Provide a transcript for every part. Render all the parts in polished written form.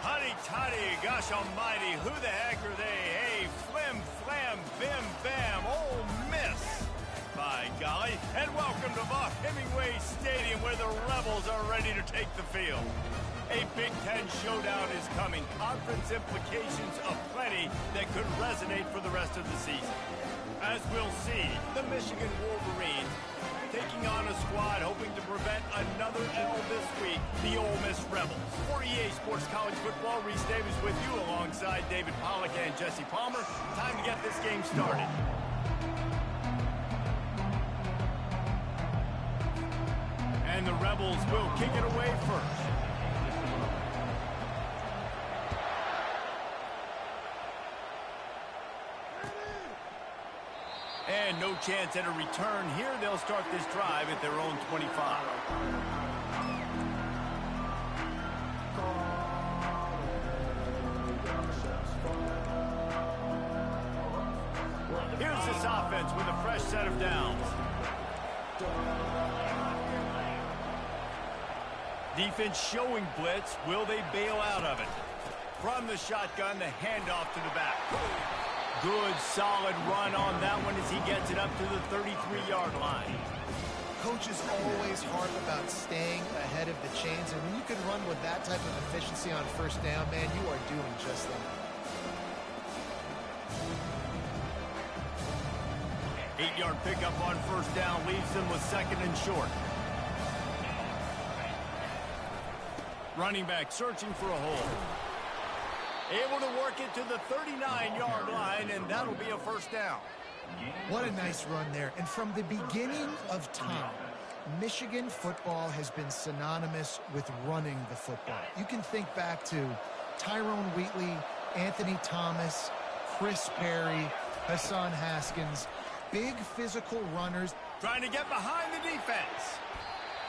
Honey toddy, gosh almighty, who the heck are they? Hey, flim, flam, bim, bam, Ole Miss. By golly, and welcome to Buck Hemingway Stadium where the Rebels are ready to take the field. A Big Ten showdown is coming. Conference implications aplenty that could resonate for the rest of the season. As we'll see, the Michigan Wolverines taking on a squad hoping to prevent another L this week, the Ole Miss Rebels. For EA Sports College Football, Reese Davis with you alongside David Pollack and Jesse Palmer. Time to get this game started. And the Rebels will kick it away first. And no chance at a return here. They'll start this drive at their own 25. Here's this offense with a fresh set of downs. Defense showing blitz. Will they bail out of it? From the shotgun, the handoff to the back. Good, solid run on that one as he gets it up to the 33-yard line. Coaches always harp about staying ahead of the chains, and when you can run with that type of efficiency on first down, man, you are doing just that. 8-yard pickup on first down leaves them with second and short. Running back searching for a hole. Able to work it to the 39-yard line, and that'll be a first down. What a nice run there. And from the beginning of time, Michigan football has been synonymous with running the football. You can think back to Tyrone Wheatley, Anthony Thomas, Chris Perry, Hassan Haskins. Big physical runners. Trying to get behind the defense.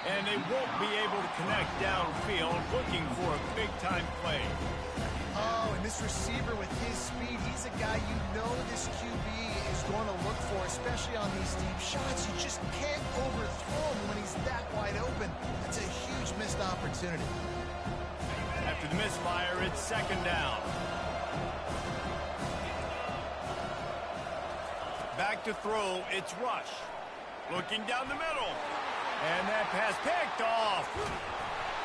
And they won't be able to connect downfield, looking for a big-time play. Oh, and this receiver with his speed, he's a guy you know this QB is going to look for, especially on these deep shots. You just can't overthrow him when he's that wide open. That's a huge missed opportunity. After the misfire, it's second down. Back to throw, it's Rush. Looking down the middle. And that pass picked off.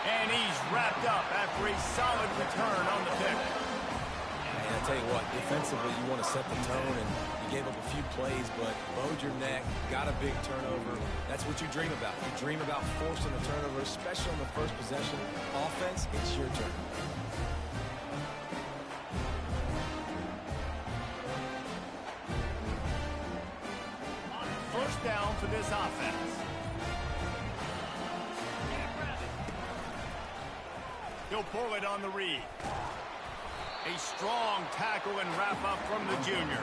And he's wrapped up after a solid return on the pick. And I tell you what, defensively, you want to set the tone, and you gave up a few plays, but bowed your neck, got a big turnover. That's what you dream about. You dream about forcing a turnover, especially on the first possession. Offense, it's your turn. First down for this offense. He'll pull it on the read. A strong tackle and wrap up from the junior.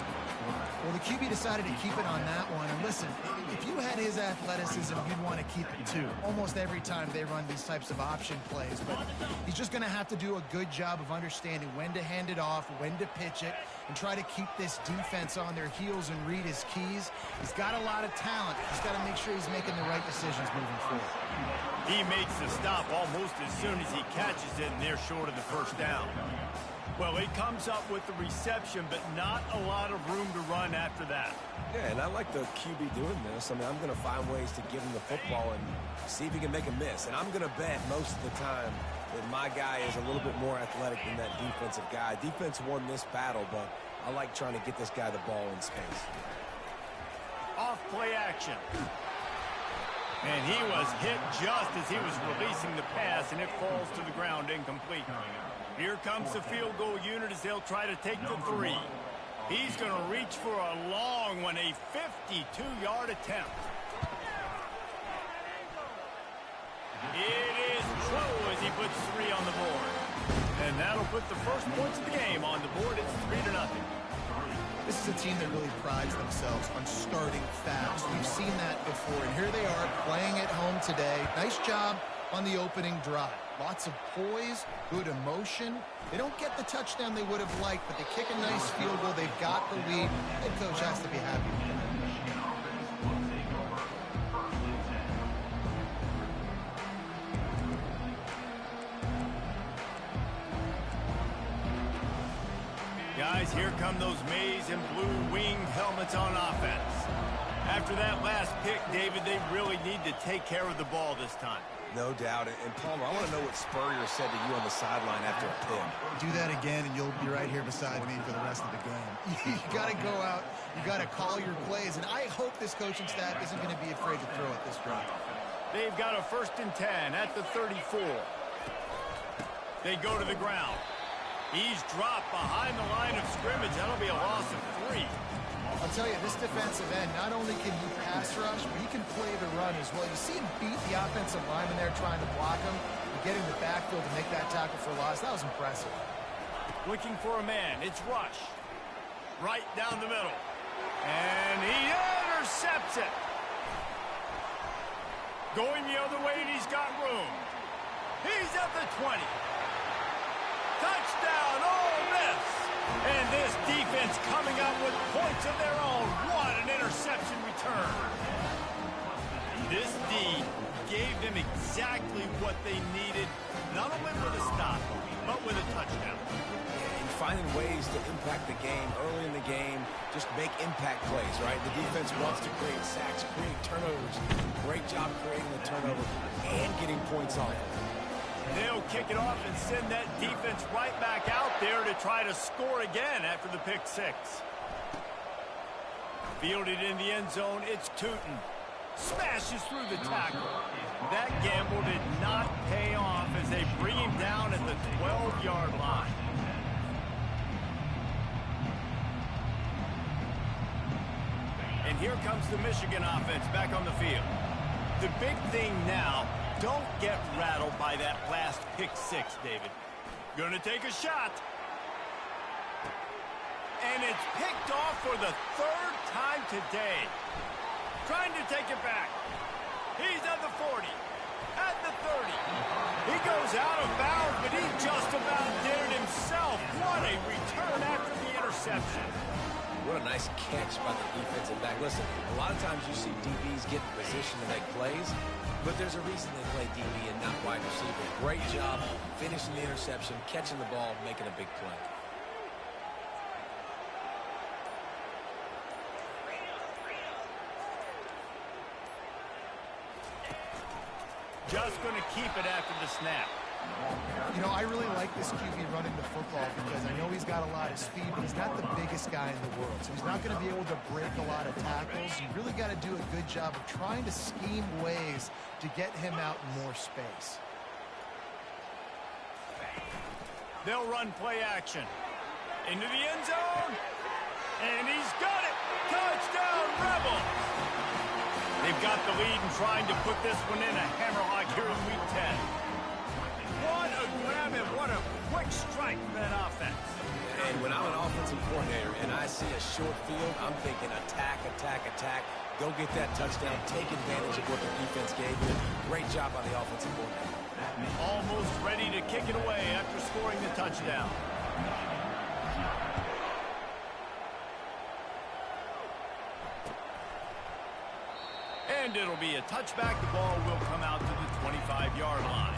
Well, the QB decided to keep it on that one. And listen, if you had his athleticism, you'd want to keep it too. Almost every time they run these types of option plays. But he's just going to have to do a good job of understanding when to hand it off, when to pitch it, and try to keep this defense on their heels and read his keys. He's got a lot of talent. He's got to make sure he's making the right decisions moving forward. He makes the stop almost as soon as he catches it, and they're short of the first down. Well, he comes up with the reception, but not a lot of room to run after that. Yeah, and I like the QB doing this. I mean, I'm going to find ways to give him the football and see if he can make a miss. And I'm going to bet most of the time that my guy is a little bit more athletic than that defensive guy. Defense won this battle, but I like trying to get this guy the ball in space. Off play action. And he was hit just as he was releasing the pass, and it falls to the ground incomplete. Here comes the field goal unit as they'll try to take the 3. He's going to reach for a long one, a 52-yard attempt. It is true as he puts 3 on the board. And that'll put the first points of the game on the board. It's 3-0. This is a team that really prides themselves on starting fast. We've seen that before, and here they are playing at home today. Nice job on the opening drive. Lots of poise, good emotion. They don't get the touchdown they would have liked, but they kick a nice field goal. They've got the lead. Head coach has to be happy with that. Guys, here come those maize and blue winged helmets on offense. After that last pick, David, they really need to take care of the ball this time. No doubt. And Palmer, I want to know what Spurrier said to you on the sideline after a pick. Do that again, and you'll be right here beside me for the rest of the game. You got to go out. You got to call your plays. And I hope this coaching staff isn't going to be afraid to throw at this drive. They've got a 1st and 10 at the 34. They go to the ground. He's dropped behind the line of scrimmage. That'll be a loss of 3. I'll tell you, this defensive end, not only can he pass rush, but he can play the run as well. You see him beat the offensive lineman there trying to block him and getting the backfield to make that tackle for loss. That was impressive. Looking for a man. It's Rush. Right down the middle. And he intercepts it. Going the other way, and he's got room. He's at the 20. Touchdown, Ole Miss. And this defense coming up with points of their own. What an interception return. This D gave them exactly what they needed, not only with a stop, but with a touchdown. And finding ways to impact the game early in the game, just make impact plays, right? The defense wants to create sacks, create turnovers. Great job creating the turnover and getting points off. They'll kick it off and send that defense right back out there to try to score again after the pick 6. Fielded in the end zone, it's Tootin. Smashes through the tackle. That gamble did not pay off as they bring him down at the 12-yard line. And here comes the Michigan offense back on the field. The big thing now, don't get rattled by that last pick 6, David. Gonna take a shot. And it's picked off for the 3rd time today. Trying to take it back. He's at the 40. At the 30. He goes out of bounds, but he just about did it himself. What a return after the interception. What a nice catch by the defensive back. Listen, a lot of times you see DBs get in position to make plays, but there's a reason they play DB and not wide receiver. Great job finishing the interception, catching the ball, making a big play. Just going to keep it after the snap. You know, I really like this QB running the football because I know he's got a lot of speed, but he's not the biggest guy in the world. So he's not going to be able to break a lot of tackles. You really got to do a good job of trying to scheme ways to get him out in more space. They'll run play action. Into the end zone. And he's got it. Touchdown, Rebels. They've got the lead and trying to put this one in a hammerlock here in Week 10. What a grab and what a quick strike for that offense. And when I'm an offensive coordinator and I see a short field, I'm thinking attack, attack, attack. Go get that touchdown. Take advantage of what the defense gave you. Great job by the offensive coordinator. Almost ready to kick it away after scoring the touchdown. And it'll be a touchback. The ball will come out to the 25-yard line.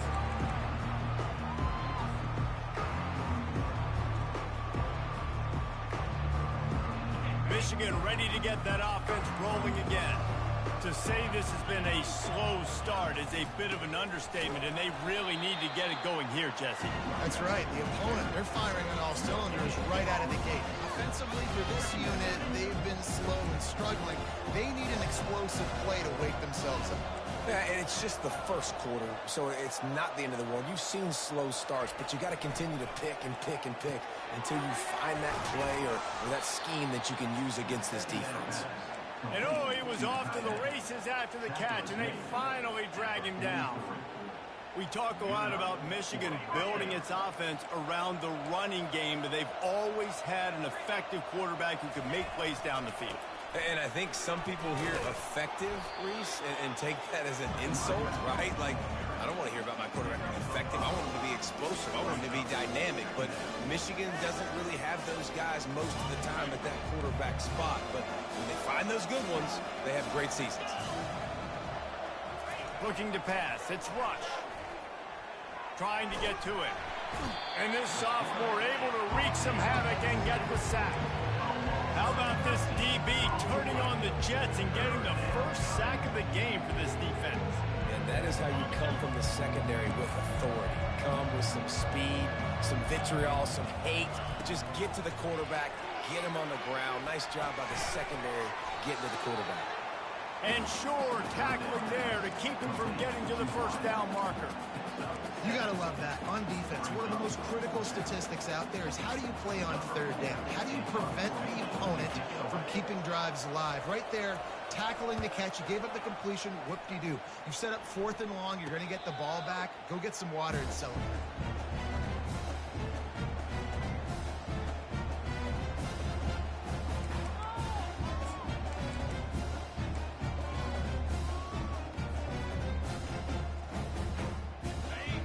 Michigan ready to get that offense rolling again. To say this has been a slow start is a bit of an understatement, and they really need to get it going here, Jesse. That's right. The opponent, they're firing on all cylinders right out of the gate. Offensively, for this unit, they've been slow and struggling. They need an explosive play to wake themselves up. Yeah, and it's just the first quarter, so it's not the end of the world. You've seen slow starts, but you got to continue to pick and pick and pick until you find that play or that scheme that you can use against this defense. And oh, he was off to the races after the catch, and they finally drag him down. We talk a lot about Michigan building its offense around the running game, but they've always had an effective quarterback who can make plays down the field. And I think some people hear effective, Reese, and take that as an insult, right? Like, I don't want to hear about my quarterback being effective. I want him to be explosive. I want him to be dynamic. But Michigan doesn't really have those guys most of the time at that quarterback spot. But when they find those good ones, they have great seasons. Looking to pass. It's Rush. Trying to get to it. And this sophomore able to wreak some havoc and get the sack. How about this DB turning on the Jets and getting the first sack of the game for this defense? And that is how you come from the secondary with authority. Come with some speed, some vitriol, some hate. Just get to the quarterback, get him on the ground. Nice job by the secondary getting to the quarterback. And sure, tackling there to keep him from getting to the first down marker. You got to love that. On defense, one of the most critical statistics out there is how do you play on third down? How do you prevent the opponent from keeping drives alive? Right there, tackling the catch. You gave up the completion. Whoop-de-doo. You've set up 4th and long. You're going to get the ball back. Go get some water and celebrate.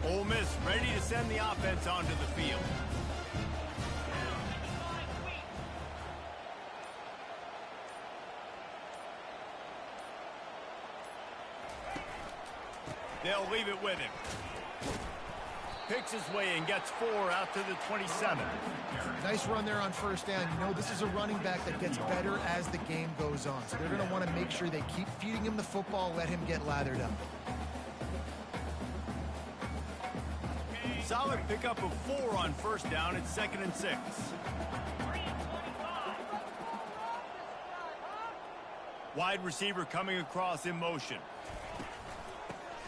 Ole Miss ready to send the offense onto the field. They'll leave it with him. Picks his way and gets 4 out to the 27. Nice run there on first down. You know, this is a running back that gets better as the game goes on. So they're going to want to make sure they keep feeding him the football, let him get lathered up. Solid pickup of 4 on first down. It's 2nd and 6. Wide receiver coming across in motion.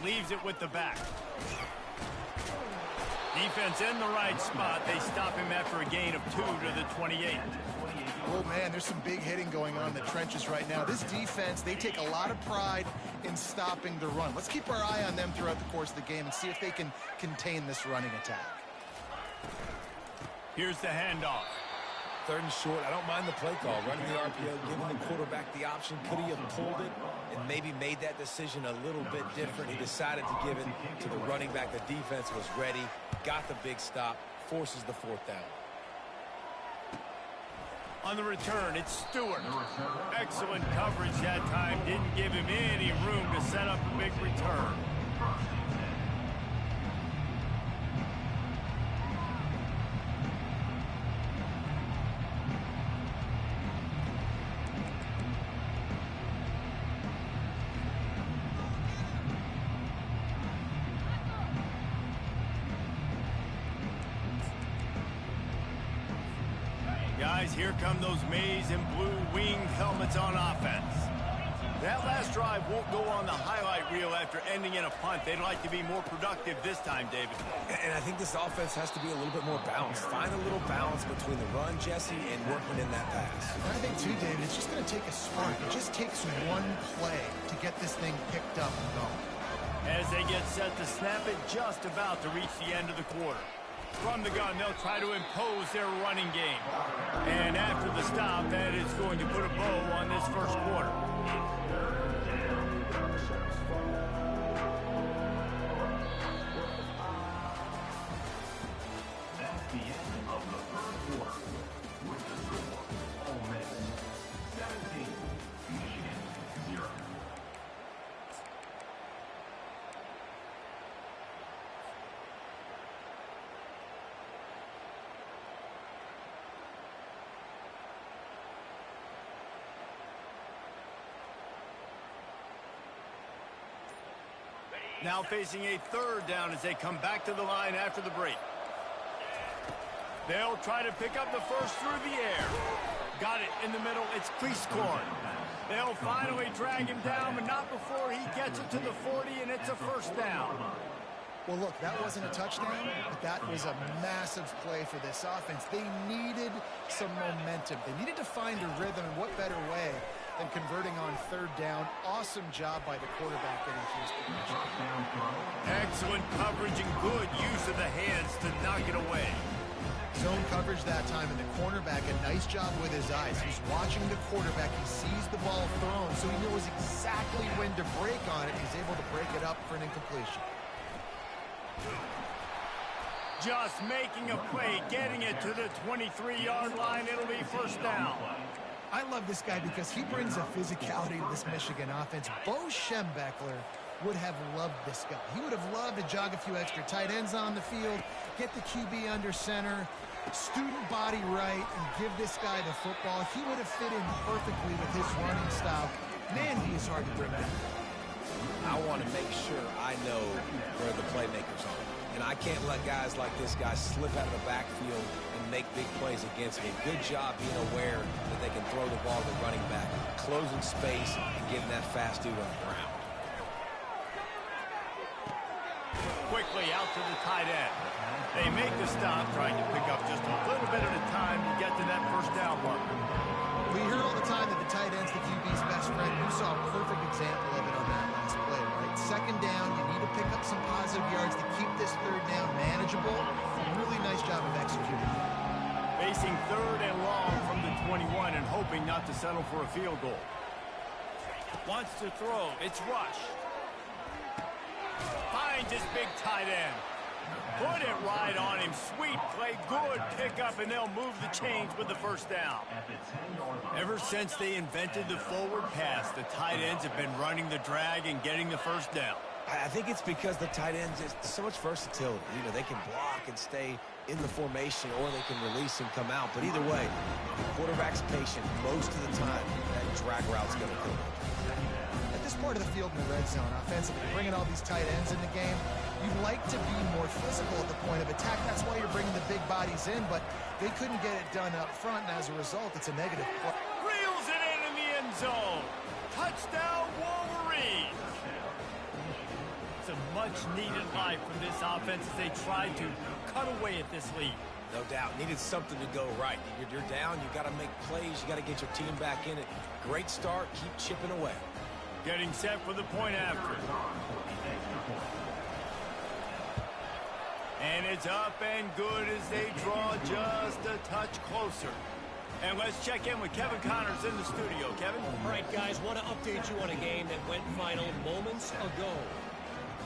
Leaves it with the back. Defense in the right spot. They stop him after a gain of 2 to the 28. Oh, man, there's some big hitting going on in the trenches right now. This defense, they take a lot of pride in stopping the run. Let's keep our eye on them throughout the course of the game and see if they can contain this running attack. Here's the handoff. 3rd and short. I don't mind the play call. Running the RPO, giving the quarterback the option. Could he have pulled it and maybe made that decision a little bit different? He decided to give it to the running back. The defense was ready, got the big stop, forces the 4th down. On the return, it's Stewart. Excellent coverage that time. Didn't give him any room to set up a big return. Guys, here come those maize and blue winged helmets on offense. That last drive won't go on the highlight reel after ending in a punt. They'd like to be more productive this time, David. And I think this offense has to be a little bit more balanced. Find a little balance between the run, Jesse, and working in that pass. And I think, too, David, it's just going to take a spark. It just takes one play to get this thing picked up and going. As they get set to snap it, just about to reach the end of the quarter. From the gun, they'll try to impose their running game. And after the stop, that is going to put a bow on this first quarter. That's the end of the first quarter. With the score, Ole Miss 17, Michigan 0. Now facing a 3rd down as they come back to the line after the break. They'll try to pick up the first through the air. Got it in the middle. It's Cleasecorn. They'll finally drag him down, but not before he gets it to the 40, and it's a first down. Well, look, that wasn't a touchdown, but that was a massive play for this offense. They needed some momentum. They needed to find a rhythm, and what better way than converting on 3rd down. Awesome job by the quarterback getting to his position. Excellent coverage and good use of the hands to knock it away. Zone coverage that time, and the cornerback, a nice job with his eyes. He's watching the quarterback. He sees the ball thrown, so he knows exactly when to break on it. He's able to break it up for an incompletion. Just making a play, getting it to the 23-yard line. It'll be first down. I love this guy because he brings a physicality to this Michigan offense. Bo Schembechler would have loved this guy. He would have loved to jog a few extra tight ends on the field, get the QB under center, student body right, and give this guy the football. He would have fit in perfectly with his running style. Man, he is hard to bring back. I want to make sure I know where the playmakers are. And I can't let guys like this guy slip out of the backfield and make big plays against me. Good job being aware that they can throw the ball to the running back, closing space, and getting that fast dude on the ground. Quickly out to the tight end. They make the stop, trying to pick up just a little bit at a time to get to that first down marker. We hear all the time that the tight end's the QB's best friend. You saw a perfect example of it on that last play, right? Second down, you need to pick up some positive yards to keep this third down manageable. Really nice job of executing. Facing third and long from the 21 and hoping not to settle for a field goal. Wants to throw. It's Rush. Finds his big tight end. Put it right on him. Sweet play. Good pickup, and they'll move the chains with the first down. Ever since they invented the forward pass, the tight ends have been running the drag and getting the first down. I think it's because the tight ends is so much versatility. You know, they can block and stay in the formation, or they can release and come out. But either way, the quarterback's patient most of the time. That drag route's going to go. At this part of the field in the red zone, offensively, bringing all these tight ends in the game, you'd like to be more physical at the point of attack. That's why you're bringing the big bodies in, but they couldn't get it done up front, and as a result, it's a negative play. Reels it in the end zone. Touchdown, Wolverine. It's a much-needed life from this offense as they try to cut away at this lead. No doubt. Needed something to go right. You're down. You got to make plays. You got to get your team back in it. Great start. Keep chipping away. Getting set for the point after. And it's up and good as they draw just a touch closer. And let's check in with Kevin Connors in the studio. Kevin? All right, guys, want to update you on a game that went final moments ago.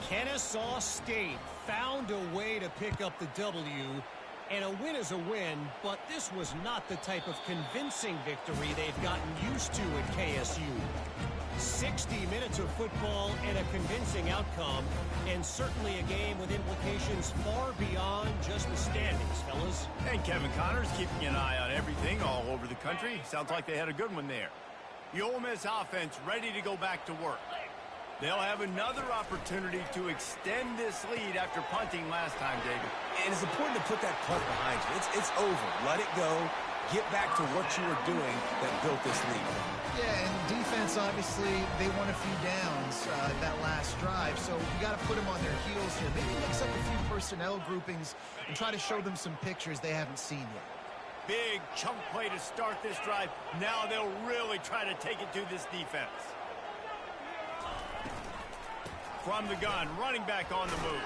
Kennesaw State found a way to pick up the W, and a win is a win, but this was not the type of convincing victory they've gotten used to at KSU. 60 minutes of football and a convincing outcome, and certainly a game with implications far beyond just the standings, fellas. And Kevin Connors keeping an eye on everything all over the country. Sounds like they had a good one there. The Ole Miss offense ready to go back to work. They'll have another opportunity to extend this lead after punting last time, David. And it's important to put that punt behind you. It's over. Let it go. Get back to what you were doing that built this lead. Yeah, and defense, obviously, they won a few downs that last drive, so you got to put them on their heels here. Maybe mix up a few personnel groupings and try to show them some pictures they haven't seen yet. Big chunk play to start this drive. Now they'll really try to take it to this defense. From the gun, running back on the move.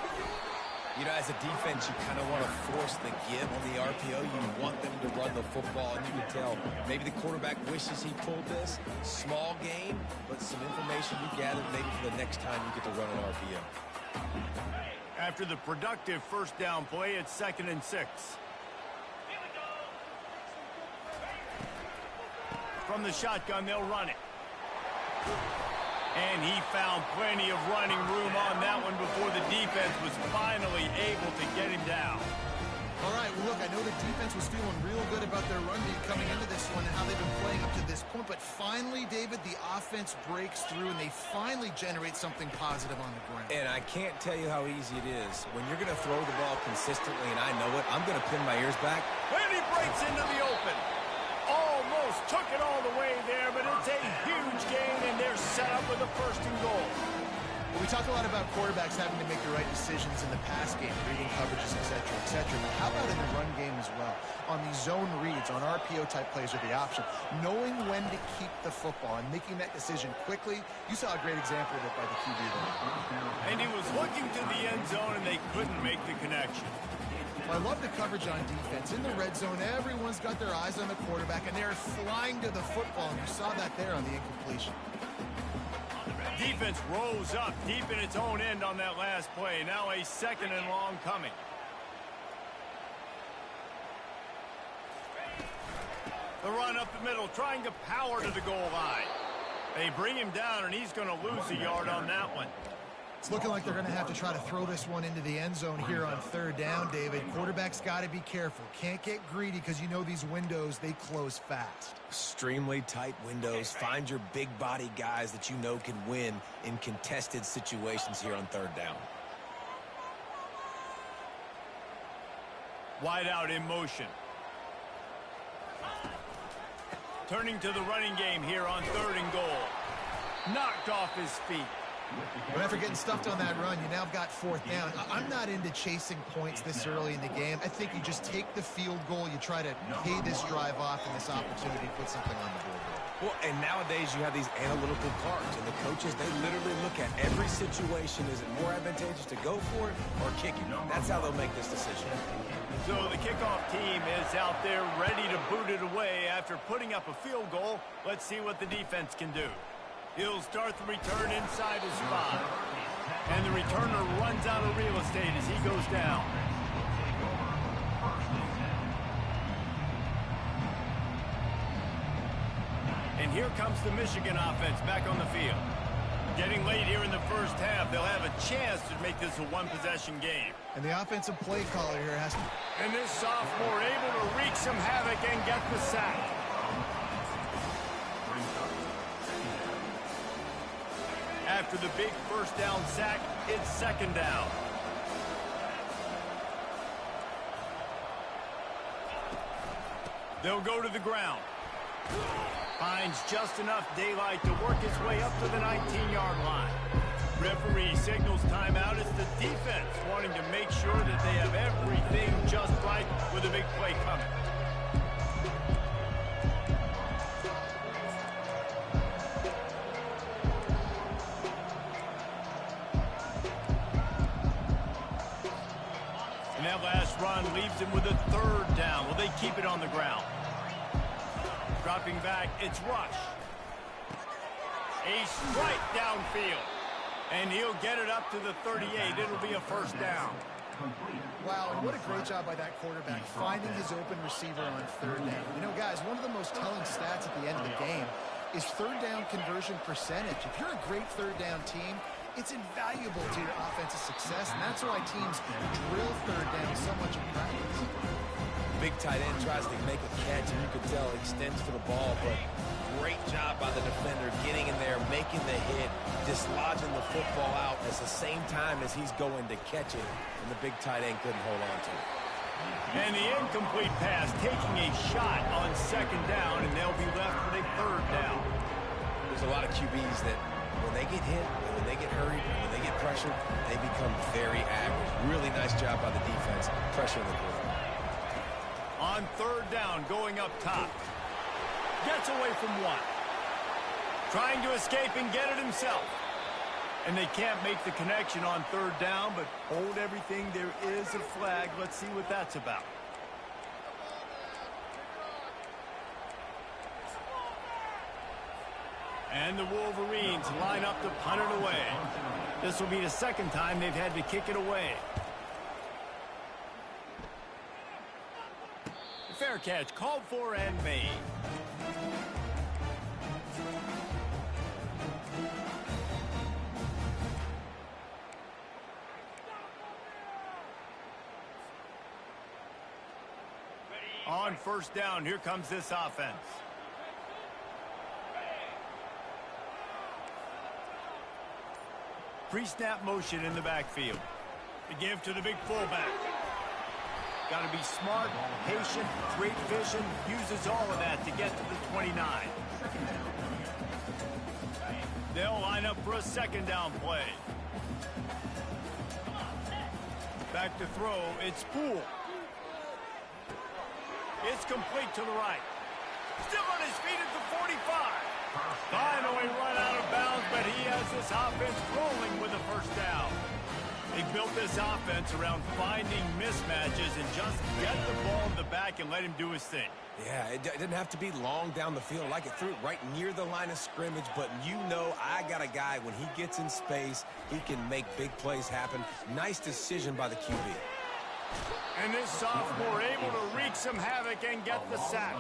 You know, as a defense, you kind of want to force the give on the RPO. You want them to run the football, and you can tell maybe the quarterback wishes he pulled this. Small game, but some information you gathered maybe for the next time you get to run an RPO. After the productive first down play, it's 2nd and 6. From the shotgun, they'll run it. And he found plenty of running room on that one before the defense was finally able to get him down. All right, well, look, I know the defense was feeling real good about their run beat coming into this one and how they've been playing up to this point. But finally, David, the offense breaks through and they finally generate something positive on the ground. And I can't tell you how easy it is. When you're going to throw the ball consistently, and I know it, I'm going to pin my ears back. And he breaks into the open. Almost took it all the way there, but it's a huge gain, and they're set up with a 1st and goal. Well, we talk a lot about quarterbacks having to make the right decisions in the pass game, reading coverages, et cetera, but how about in the run game as well? On these zone reads, on RPO-type plays are the option. Knowing when to keep the football and making that decision quickly, you saw a great example of it by the QB there. And he was looking to the end zone, and they couldn't make the connection. I love the coverage on defense. In the red zone, everyone's got their eyes on the quarterback, and they're flying to the football, and you saw that there on the incompletion. Defense rose up deep in its own end on that last play. Now a 2nd and long coming. The run up the middle, trying to power to the goal line. They bring him down, and he's going to lose a yard on that one. It's looking like they're going to have to try to throw this one into the end zone here on third down, David. Quarterback's got to be careful. Can't get greedy because you know these windows, they close fast. Extremely tight windows. Find your big body guys that you know can win in contested situations here on third down. Wide out in motion. Turning to the running game here on third and goal. Knocked off his feet. But after getting stuffed on that run, you now got fourth down. I'm not into chasing points this early in the game. I think you just take the field goal. You try to pay this drive off and this opportunity to put something on the board. Well, and nowadays you have these analytical cards, and the coaches, they literally look at every situation. Is it more advantageous to go for it or kick it? That's how they'll make this decision. So the kickoff team is out there ready to boot it away after putting up a field goal. Let's see what the defense can do. He'll start the return inside his 5. And the returner runs out of real estate as he goes down. And here comes the Michigan offense back on the field. Getting late here in the first half, they'll have a chance to make this a one-possession game. And the offensive play caller here has to... And this sophomore able to wreak some havoc and get the sack. After the big first down sack, it's second down. They'll go to the ground. Finds just enough daylight to work his way up to the 19-yard line. Referee signals timeout. It's the defense wanting to make sure that they have everything just right with a big play coming. And that last run leaves him with a third down. Will they keep it on the ground? Dropping back, it's Rush. A strike downfield. And he'll get it up to the 38. It'll be a first down. Wow, and what a great job by that quarterback, finding his open receiver on third down. You know, guys, one of the most telling stats at the end of the game is third down conversion percentage. If you're a great third down team, it's invaluable to your offensive success, and that's why teams drill third down so much in practice. Big tight end tries to make a catch, and you can tell he extends for the ball, but great job by the defender getting in there, making the hit, dislodging the football out at the same time as he's going to catch it, and the big tight end couldn't hold on to it. And the incomplete pass taking a shot on second down, and they'll be left with a third down. There's a lot of QBs that when they get hit, and when they get hurried, and when they get pressured, they become very average. Really nice job by the defense, pressuring the quarterback. On third down, going up top. Gets away from one. Trying to escape and get it himself. And they can't make the connection on third down, but hold everything. There is a flag. Let's see what that's about. And the Wolverines line up to punt it away. This will be the second time they've had to kick it away. Fair catch called for and made. On first down, here comes this offense. Pre-snap motion in the backfield. To give to the big fullback. Got to be smart, patient, great vision, uses all of that to get to the 29. They'll line up for a second down play. Back to throw, it's Poole. It's complete to the right. Still on his feet at the 45. Finally run out of bounds, but he has this offense rolling with a first down. They built this offense around finding mismatches and just get the ball in the back and let him do his thing. Yeah, it didn't have to be long down the field. Like it threw it right near the line of scrimmage, but you know I got a guy, when he gets in space, he can make big plays happen. Nice decision by the QB. And this sophomore able to wreak some havoc and get the sack.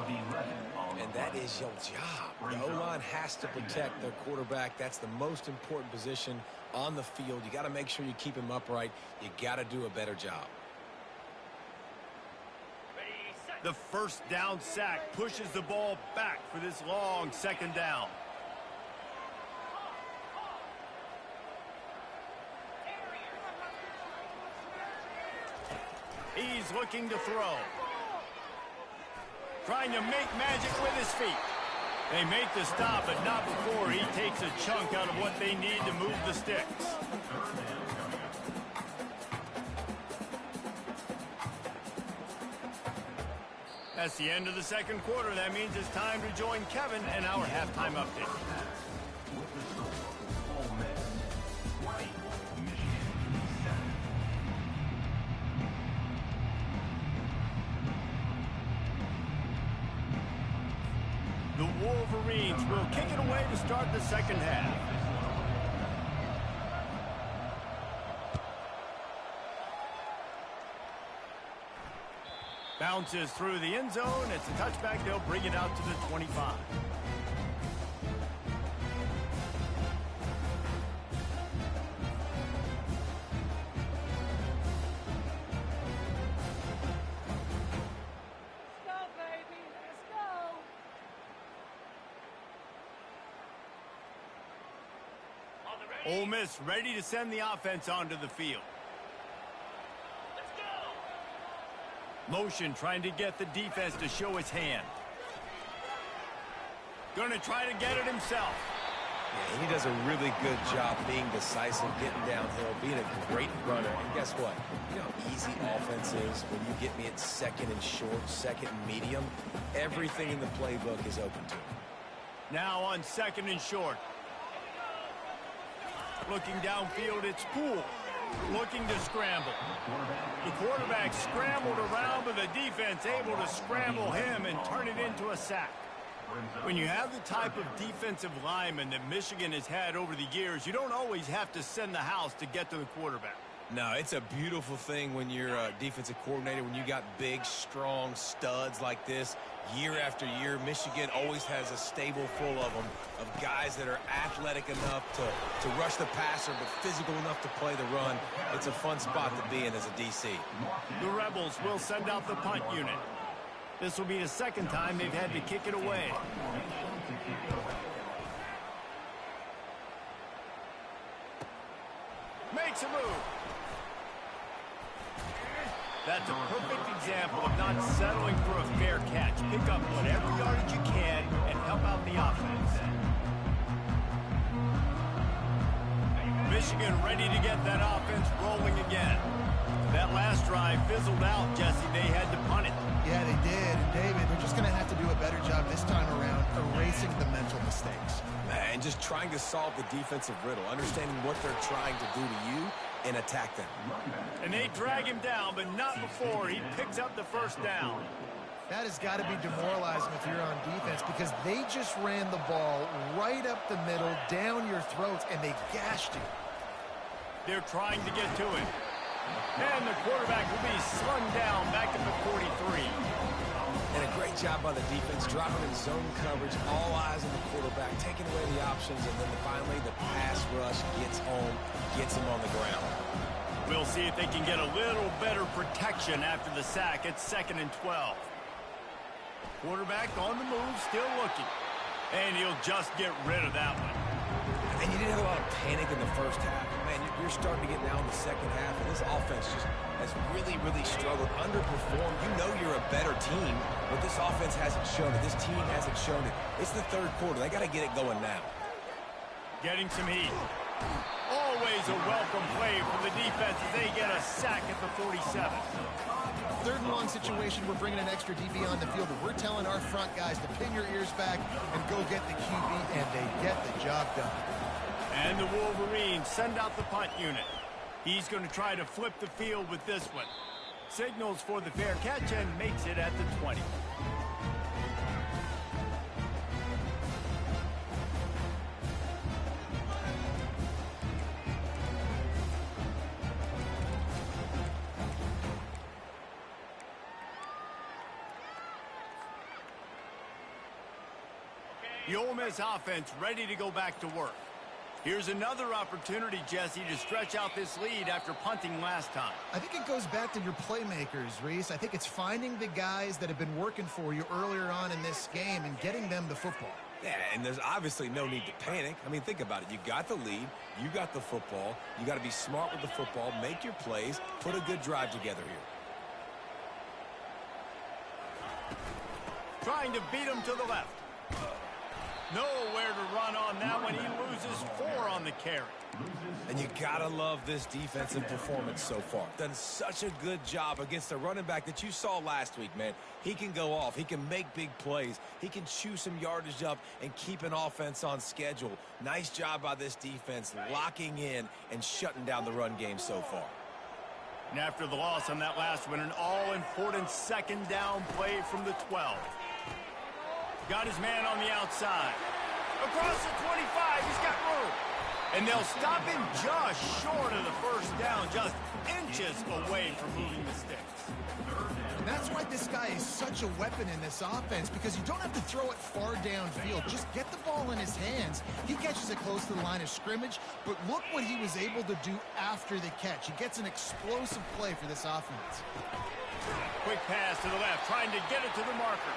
And That is your job. The O-line has to protect their quarterback. That's the most important position on the field. You got to make sure you keep him upright. You got to do a better job. The first down sack pushes the ball back for this long second down. He's looking to throw. Trying to make magic with his feet. They make the stop, but not before he takes a chunk out of what they need to move the sticks. That's the end of the second quarter. That means it's time to join Kevin and our halftime update. The Wolverines will kick it away to start the second half. Bounces through the end zone. It's a touchback. They'll bring it out to the 25. Ole Miss ready to send the offense onto the field. Motion trying to get the defense to show its hand. Going to try to get it himself. Yeah, he does a really good job being decisive, getting downhill, being a great runner. And guess what? You know how easy offense is when you get me at second and short, second and medium. Everything in the playbook is open to him. Now on second and short. Looking downfield, it's Poole. Looking to scramble. The quarterback scrambled around, but the defense able to scramble him and turn it into a sack. When you have the type of defensive lineman that Michigan has had over the years, you don't always have to send the house to get to the quarterback. No, it's a beautiful thing when you're a defensive coordinator, when you got big, strong studs like this. Year after year, Michigan always has a stable full of them, of guys that are athletic enough to rush the passer, but physical enough to play the run. It's a fun spot to be in as a DC. The Rebels will send out the punt unit. This will be the second time they've had to kick it away. Makes a move. That's a perfect example of not settling for a fair catch. Pick up whatever yardage you can and help out the offense. Michigan ready to get that offense rolling again. That last drive fizzled out, Jesse. They had to punt it. Yeah, they did. And David, they're just going to have to do a better job this time around erasing the mental mistakes. And just trying to solve the defensive riddle, understanding what they're trying to do to you and attack them. And they drag him down, but not before he picks up the first down. That has got to be demoralizing if you're on defense because they just ran the ball right up the middle, down your throats, and they gashed you. They're trying to get to it. And the quarterback will be slung down back at the 43. And a great job by the defense, dropping in zone coverage, all eyes on the quarterback, taking away the options, and then finally the pass rush gets home, gets him on the ground. We'll see if they can get a little better protection after the sack at 2nd and 12. Quarterback on the move, still looking. And he'll just get rid of that one. And you didn't have a lot of panic in the first half. Man, you're starting to get now in the second half, and this offense just has really, really struggled, underperformed. You know you're a better team, but this offense hasn't shown it. This team hasn't shown it. It's the third quarter. They got to get it going now. Getting some heat. Always a welcome play from the defense as they get a sack at the 47. Third and long situation, we're bringing an extra DB on the field, but we're telling our front guys to pin your ears back and go get the QB, and they get the job done. And the Wolverines send out the punt unit. He's going to try to flip the field with this one. Signals for the fair catch and makes it at the 20. The Ole Miss offense ready to go back to work. Here's another opportunity, Jesse, to stretch out this lead after punting last time. I think it goes back to your playmakers, Reese. I think it's finding the guys that have been working for you earlier on in this game and getting them the football. Yeah, and there's obviously no need to panic. I mean, think about it. You got the lead. You got the football. You got to be smart with the football, make your plays, put a good drive together here. Trying to beat him to the left. Nowhere to run on that one. He loses 4 on the carry. And you gotta love this defensive performance so far. Done such a good job against the running back that you saw last week, man. He can go off. He can make big plays. He can chew some yardage up and keep an offense on schedule. Nice job by this defense locking in and shutting down the run game so far. And after the loss on that last one, an all-important second down play from the 12. Got his man on the outside. Across the 25, he's got room. And they'll stop him just short of the first down, just inches away from moving the sticks. And that's why this guy is such a weapon in this offense, because you don't have to throw it far downfield. Just get the ball in his hands. He catches it close to the line of scrimmage, but look what he was able to do after the catch. He gets an explosive play for this offense. Quick pass to the left, trying to get it to the marker.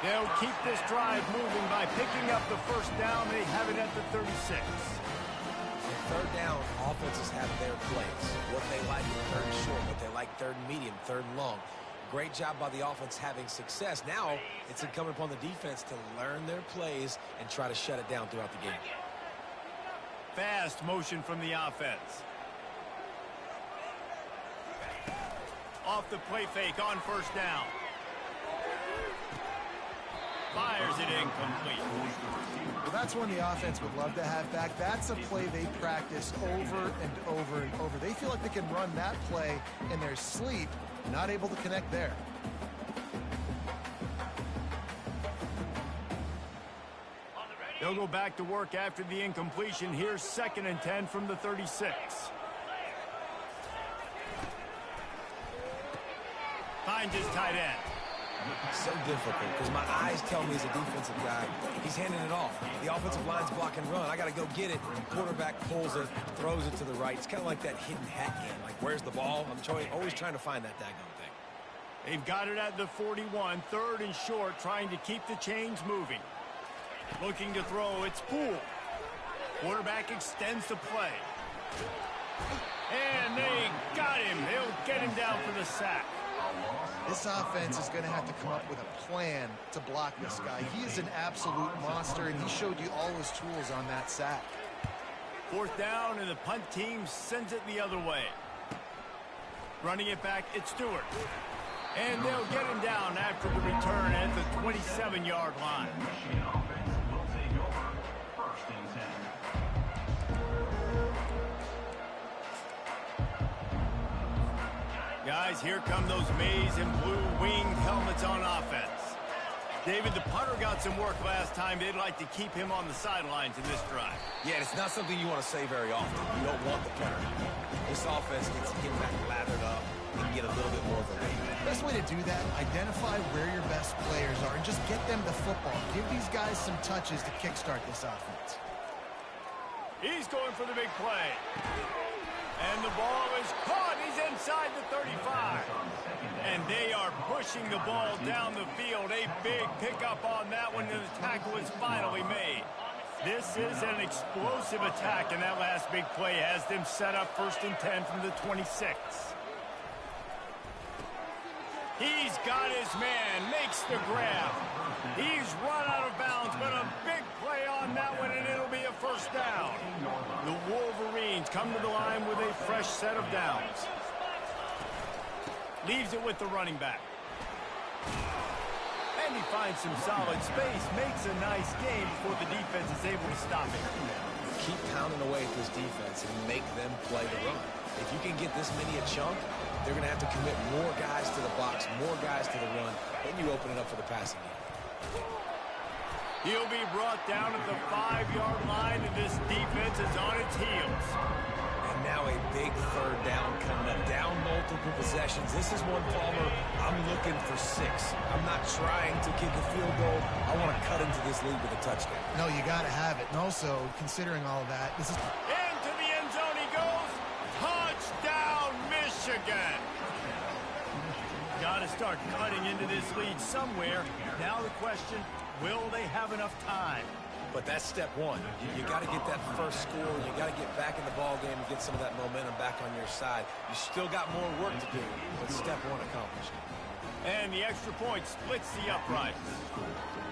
They'll keep this drive moving by picking up the first down. They have it at the 36. Third down, offenses have their plays. What they like in third and short, what they like third and medium, third and long. Great job by the offense having success. Now it's incumbent upon the defense to learn their plays and try to shut it down throughout the game. Fast motion from the offense. Off the play fake on first down. Fires it incomplete. Well, that's one the offense would love to have back. That's a play they practice over and over and over. They feel like they can run that play in their sleep, not able to connect there. They'll go back to work after the incompletion. Here's 2nd and 10 from the 36. Finds his tight end. So difficult because my eyes tell me as a defensive guy, he's handing it off. The offensive line's blocking run. I got to go get it. Quarterback pulls it, throws it to the right. It's kind of like that hidden hat game. Like, where's the ball? I'm always trying to find that daggone thing. They've got it at the 41, 3rd and short, trying to keep the chains moving. Looking to throw, it's Poole. Quarterback extends the play. And they got him. They'll get him down for the sack. This offense is going to have to come up with a plan to block this guy. He is an absolute monster, and he showed you all his tools on that sack. 4th down, and the punt team sends it the other way. Running it back, it's Stewart. And they'll get him down after the return at the 27-yard line. Michigan offense will take over 1st and 10. Guys, here come those maize and blue winged helmets on offense. David, the punter got some work last time. They'd like to keep him on the sidelines in this drive. Yeah, it's not something you want to say very often. You don't want the punter. This offense needs to get back lathered up and get a little bit more of a lead. Best way to do that, identify where your best players are and just get them the football. Give these guys some touches to kickstart this offense. He's going for the big play. And the ball is caught. He's inside the 35. And they are pushing the ball down the field. A big pickup on that one, and the tackle is finally made. This is an explosive attack, and that last big play has them set up 1st and 10 from the 26. He's got his man, makes the grab. He's run out of bounds, but a big play on that one, and it'll be a 1st down. The Wolverines come to the line with a fresh set of downs. Leaves it with the running back. And he finds some solid space, makes a nice game before the defense is able to stop it. Keep pounding away at this defense and make them play the run. If you can get this many a chunk, they're going to have to commit more guys to the box, more guys to the run, then you open it up for the passing game. He'll be brought down at the 5-yard line, and this defense is on its heels. And now a big 3rd down coming up. Down multiple possessions. This is one, Palmer, I'm looking for 6. I'm not trying to kick a field goal. I want to cut into this lead with a touchdown. No, you got to have it. And also, considering all of that, this is... Into the end zone he goes. Touchdown, Michigan. Got to start cutting into this lead somewhere. Now the question, will they have enough time? But that's step one. You got to get that first score. You got to get back in the ball game and get some of that momentum back on your side. You still got more work to do, but step one accomplished. And the extra point splits the uprights.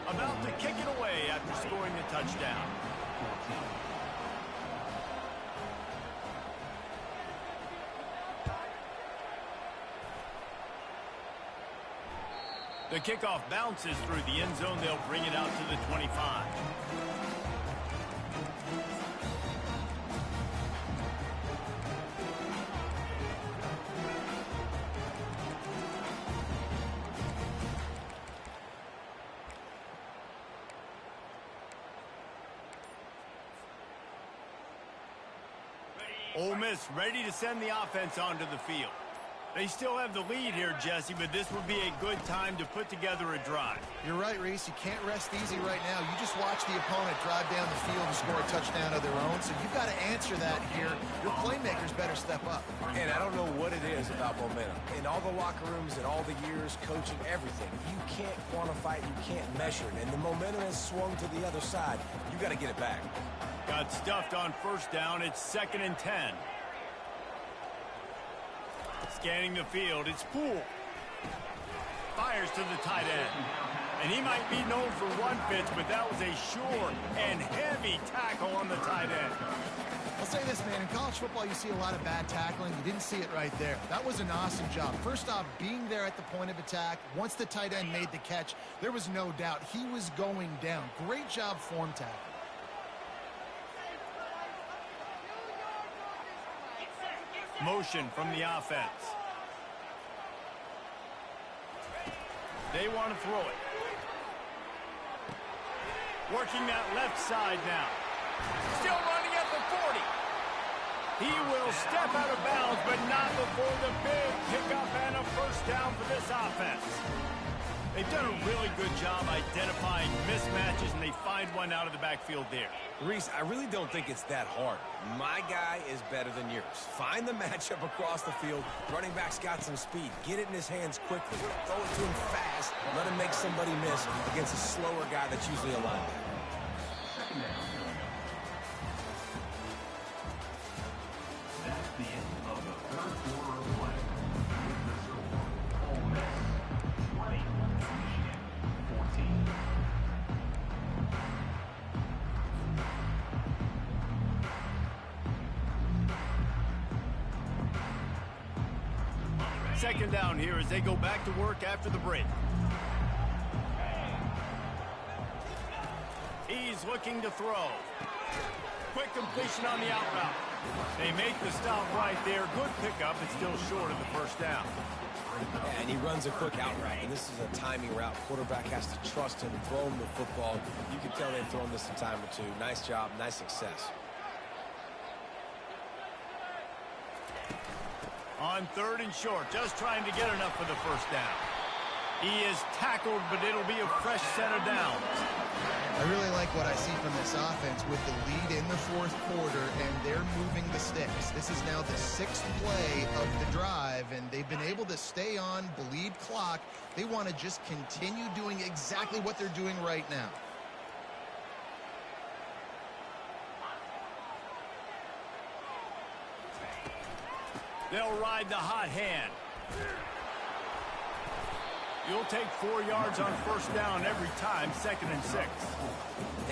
About to kick it away after scoring the touchdown. The kickoff bounces through the end zone. They'll bring it out to the 25. Ole Miss ready to send the offense onto the field. They still have the lead here, Jesse, but this would be a good time to put together a drive. You're right, Reese. You can't rest easy right now. You just watch the opponent drive down the field and score a touchdown of their own, so you've got to answer that here. Your playmakers better step up. And I don't know what it is about momentum. In all the locker rooms and all the years, coaching, everything, you can't quantify it, you can't measure it. And the momentum has swung to the other side. You got to get it back. Got stuffed on first down. It's 2nd and 10. Scanning the field, it's Poole. Fires to the tight end. And he might be known for one pitch, but that was a sure and heavy tackle on the tight end. I'll say this, man. In college football, you see a lot of bad tackling. You didn't see it right there. That was an awesome job. First off, being there at the point of attack. Once the tight end made the catch, there was no doubt he was going down. Great job form tackle. Motion from the offense. They want to throw it. Working that left side now. Still running at the 40. He will step out of bounds, but not before the big pickup and a first down for this offense. They've done a really good job identifying mismatches, and they find one out of the backfield there. Reese, I really don't think it's that hard. My guy is better than yours. Find the matchup across the field. Running back's got some speed. Get it in his hands quickly. Throw it to him fast. Let him make somebody miss against a slower guy that's usually a linebacker. That's the end of the third quarter of play. With the score, Ole Miss 20, Michigan 14. Second down here as they go back to work after the break. He's looking to throw. Quick completion on the out route. They make the stop right there. Good pickup, but still short of the first down. And he runs a quick out route, and this is a timing route. Quarterback has to trust him, throw him the football. You can tell they've thrown this a time or two. Nice job, nice success. On 3rd and short, just trying to get enough for the first down. He is tackled, but it'll be a fresh set of downs. I really like what I see from this offense with the lead in the fourth quarter, and they're moving the sticks. This is now the 6th play of the drive, and they've been able to stay on, bleed clock. They want to just continue doing exactly what they're doing right now. They'll ride the hot hand. You'll take 4 yards on first down every time, 2nd and 6.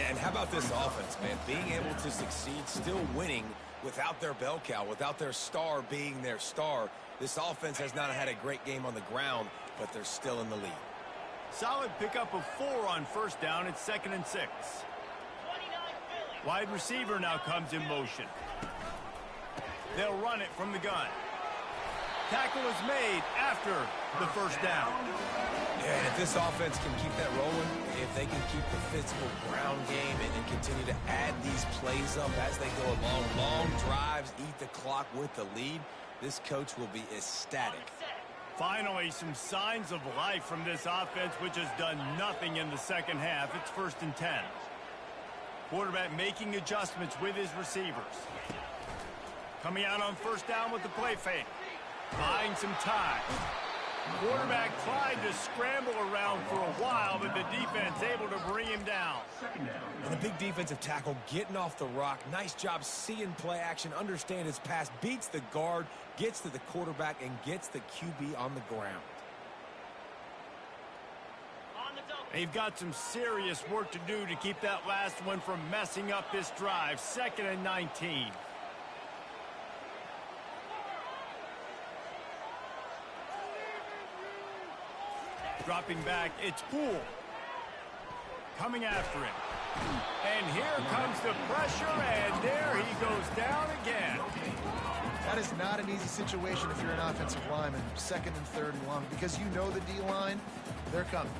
And how about this offense, man? Being able to succeed, still winning without their bell cow, without their star being their star. This offense has not had a great game on the ground, but they're still in the lead. Solid pickup of 4 on first down. It's 2nd and 6. Wide receiver now comes in motion. They'll run it from the gun. Tackle is made after the first down. Yeah, and if this offense can keep that rolling, if they can keep the physical ground game and continue to add these plays up as they go along, long drives, eat the clock with the lead, this coach will be ecstatic. Finally, some signs of life from this offense, which has done nothing in the second half. It's 1st and 10. Quarterback making adjustments with his receivers. Coming out on 1st down with the play fake. Buying some time. Quarterback tried to scramble around for a while, but the defense able to bring him down. And the big defensive tackle getting off the rock. Nice job seeing play action, understand his pass, beats the guard, gets to the quarterback, and gets the QB on the ground. They've got some serious work to do to keep that last one from messing up this drive. 2nd and 19. Dropping back, it's Poole. Coming after him. And here comes the pressure, and there he goes down again. That is not an easy situation if you're an offensive lineman, 2nd and 3rd and long, because you know the D-line, they're coming.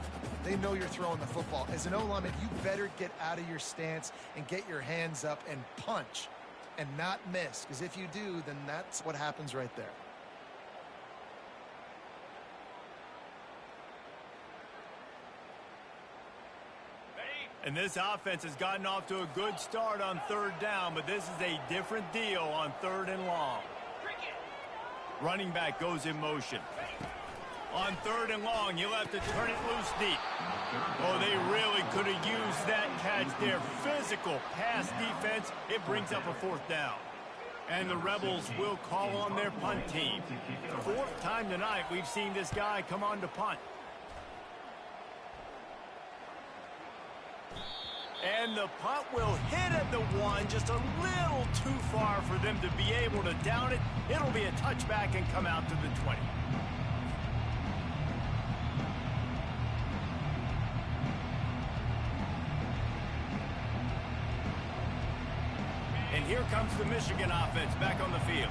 They know you're throwing the football. As an O-lineman, you better get out of your stance and get your hands up and punch and not miss, because if you do, then that's what happens right there. And this offense has gotten off to a good start on 3rd down, but this is a different deal on 3rd and long. Running back goes in motion. On 3rd and long, he'll have to turn it loose deep. Oh, they really could have used that catch there. Physical pass defense. It brings up a 4th down. And the Rebels will call on their punt team. 4th time tonight we've seen this guy come on to punt. And the punt will hit at the 1, just a little too far for them to be able to down it. It'll be a touchback and come out to the 20. And here comes the Michigan offense back on the field.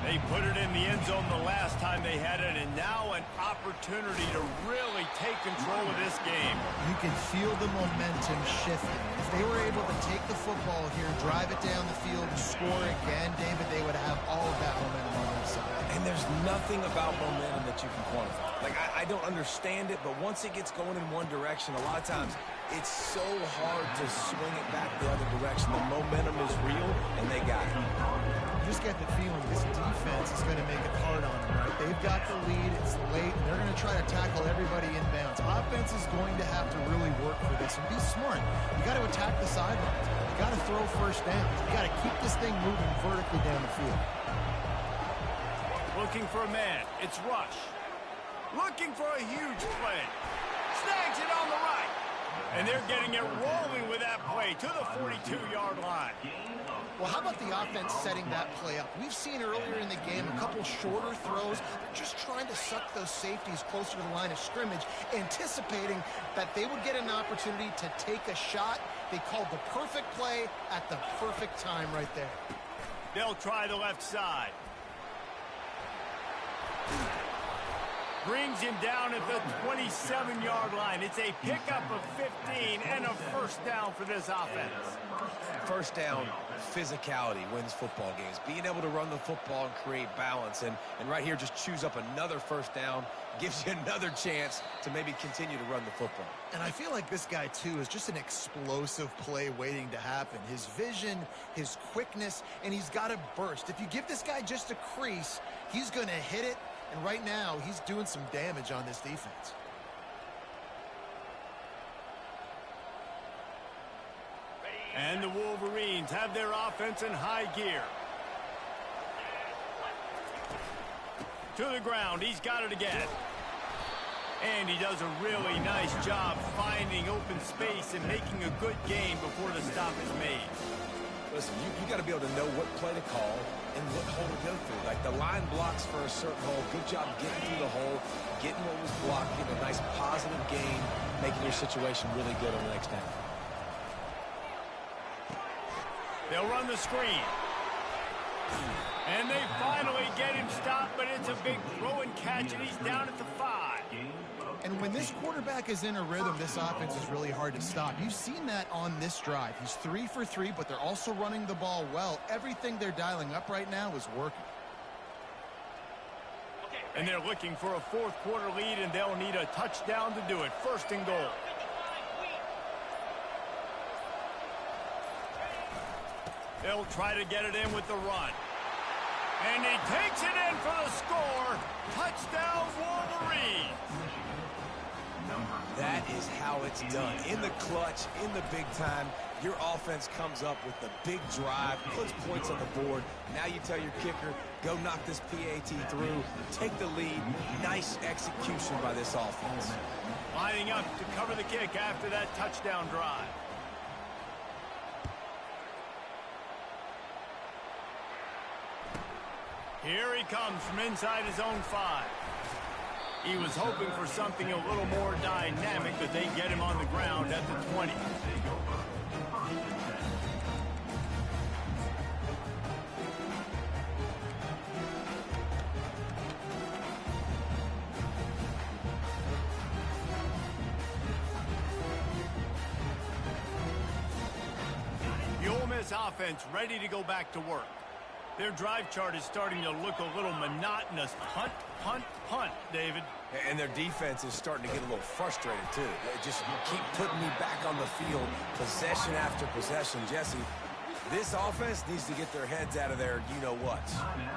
They put it in the end zone the last time they had it, and now an opportunity to really take control of this game. You can feel the momentum shifting. If they were able to take the football here, drive it down the field, and score again, David, they would have all of that momentum on their side. And there's nothing about momentum that you can quantify. Like, I don't understand it, but once it gets going in one direction, a lot of times it's so hard to swing it back the other direction. The momentum is real, and they got it. You just get the feeling this defense is going to make it hard on them, right? They've got the lead, it's late, and they're going to try to tackle everybody inbounds. Offense is going to have to really work for this and be smart. You got to attack the sidelines. You got to throw 1st downs. You got to keep this thing moving vertically down the field. Looking for a man. It's Rush. Looking for a huge play. Snags it on the right. And they're getting it rolling with that play to the 42-yard line. Well, how about the offense setting that play up? We've seen earlier in the game a couple shorter throws. They're just trying to suck those safeties closer to the line of scrimmage, anticipating that they would get an opportunity to take a shot. They called the perfect play at the perfect time right there. They'll try the left side. Brings him down at the 27-yard line. It's a pickup of 15 and a 1st down for this offense. 1st down, physicality wins football games. Being able to run the football and create balance. And right here, just choose up another 1st down. Gives you another chance to maybe continue to run the football. And I feel like this guy, too, is just an explosive play waiting to happen. His vision, his quickness, and he's got a burst. If you give this guy just a crease, he's going to hit it. And right now, he's doing some damage on this defense. And the Wolverines have their offense in high gear. To the ground, he's got it again. And he does a really nice job finding open space and making a good gain before the stop is made. Listen, you got to be able to know what play to call and what hole to go through. Like, the line blocks for a certain hole. Good job getting through the hole, getting what was blocked, getting a nice positive gain, making your situation really good on the next down. They'll run the screen. And they finally get him stopped, but it's a big throw and catch, and he's down at the 5. And when this quarterback is in a rhythm, this offense is really hard to stop. You've seen that on this drive. He's 3 for 3, but they're also running the ball well. Everything they're dialing up right now is working. And they're looking for a fourth quarter lead, and they'll need a touchdown to do it. First and goal. They'll try to get it in with the run. And he takes it in for the score. Touchdown, Wolverine. That is how it's done. In the clutch, in the big time, your offense comes up with the big drive, puts points on the board. Now you tell your kicker, go knock this PAT through, take the lead. Nice execution by this offense. Lining up to cover the kick after that touchdown drive. Here he comes from inside his own 5. He was hoping for something a little more dynamic, but they get him on the ground at the 20. The Ole Miss offense ready to go back to work. Their drive chart is starting to look a little monotonous. Punt, punt, punt, David. And their defense is starting to get a little frustrated, too. They just keep putting me back on the field, possession after possession. Jesse, this offense needs to get their heads out of their you-know-whats.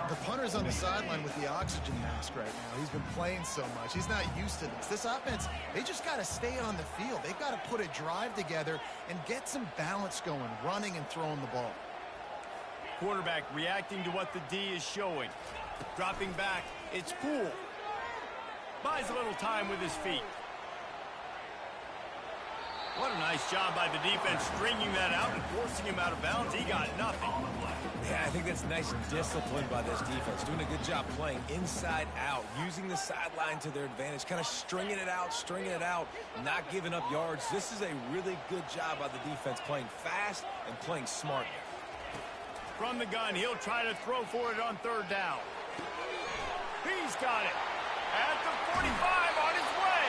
The punter's on the sideline with the oxygen mask right now. He's been playing so much. He's not used to this. This offense, they just got to stay on the field. They've got to put a drive together and get some balance going, running and throwing the ball. Quarterback reacting to what the D is showing. Dropping back, it's Poole. Buys a little time with his feet. What a nice job by the defense stringing that out and forcing him out of bounds. He got nothing. Yeah, I think that's nice discipline by this defense. Doing a good job playing inside out, using the sideline to their advantage, kind of stringing it out, not giving up yards. This is a really good job by the defense, playing fast and playing smart. From the gun, he'll try to throw for it on third down. He's got it. At the 45 on his way.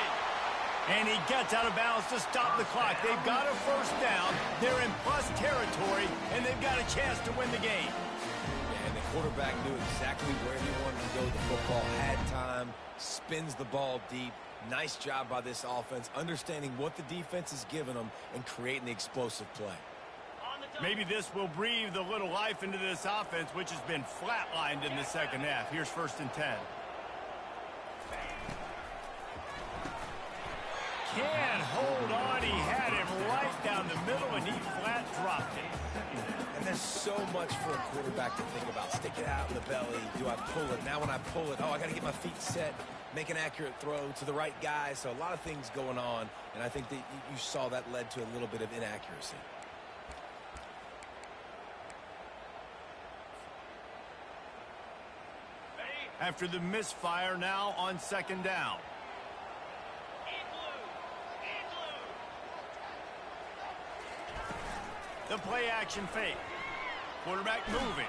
And he gets out of bounds to stop the clock. They've got a first down. They're in plus territory, and they've got a chance to win the game. Yeah, and the quarterback knew exactly where he wanted to go with the football, had time, spins the ball deep. Nice job by this offense, understanding what the defense is giving them and creating the explosive play. Maybe this will breathe a little life into this offense, which has been flatlined in the second half. Here's first and 10. Can't hold on. He had him right down the middle, and he flat dropped it. And there's so much for a quarterback to think about. Stick it out in the belly. Do I pull it? Now when I pull it, I got to get my feet set, make an accurate throw to the right guy. So a lot of things going on, and I think that you saw that led to a little bit of inaccuracy. After the misfire, now on second down. The play action fake. Quarterback moving.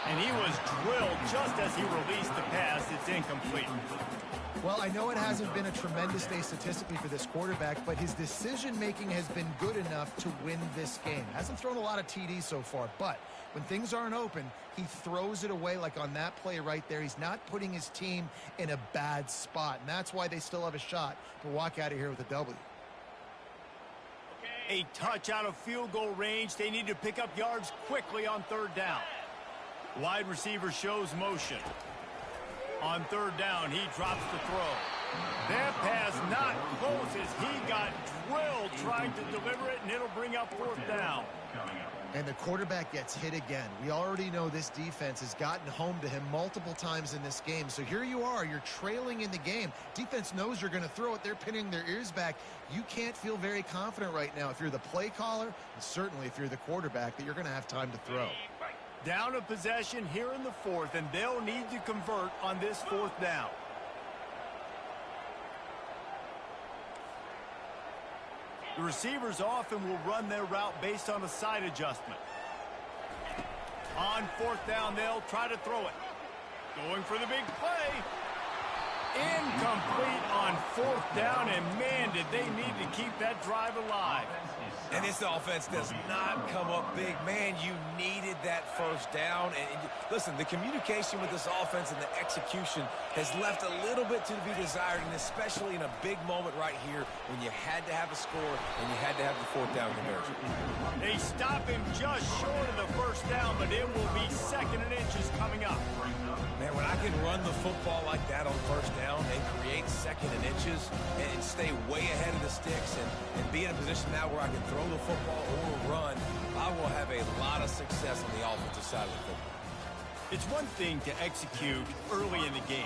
And he was drilled just as he released the pass. It's incomplete. Well, I know it hasn't been a tremendous day statistically for this quarterback, but his decision-making has been good enough to win this game. Hasn't thrown a lot of TDs so far, but when things aren't open, he throws it away like on that play right there. He's not putting his team in a bad spot, and that's why they still have a shot to walk out of here with a W. A touch out of field goal range. They need to pick up yards quickly on third down. Wide receiver shows motion. On third down, he drops the throw. That pass not close as he got drilled trying to deliver it, and it'll bring up fourth down. And the quarterback gets hit again. We already know this defense has gotten home to him multiple times in this game. So here you are, you're trailing in the game. Defense knows you're going to throw it. They're pinning their ears back. You can't feel very confident right now if you're the play caller, and certainly if you're the quarterback, that you're going to have time to throw. Down a possession here in the fourth, and they'll need to convert on this fourth down. The receivers often will run their route based on a side adjustment. On fourth down, they'll try to throw it. Going for the big play. Incomplete on fourth down, and man, did they need to keep that drive alive. And this offense does not come up big. Man, you needed that first down. And listen, the communication with this offense and the execution has left a little bit to be desired, and especially in a big moment right here when you had to have a score and you had to have the fourth down conversion. They stop him just short of the first down, but it will be 2nd and inches coming up. Man, when I can run the football like that on first down and create 2nd and inches and stay way ahead of the sticks and be in a position now where I can throw the football or run, I will have a lot of success on the offensive side of the football. It's one thing to execute early in the game.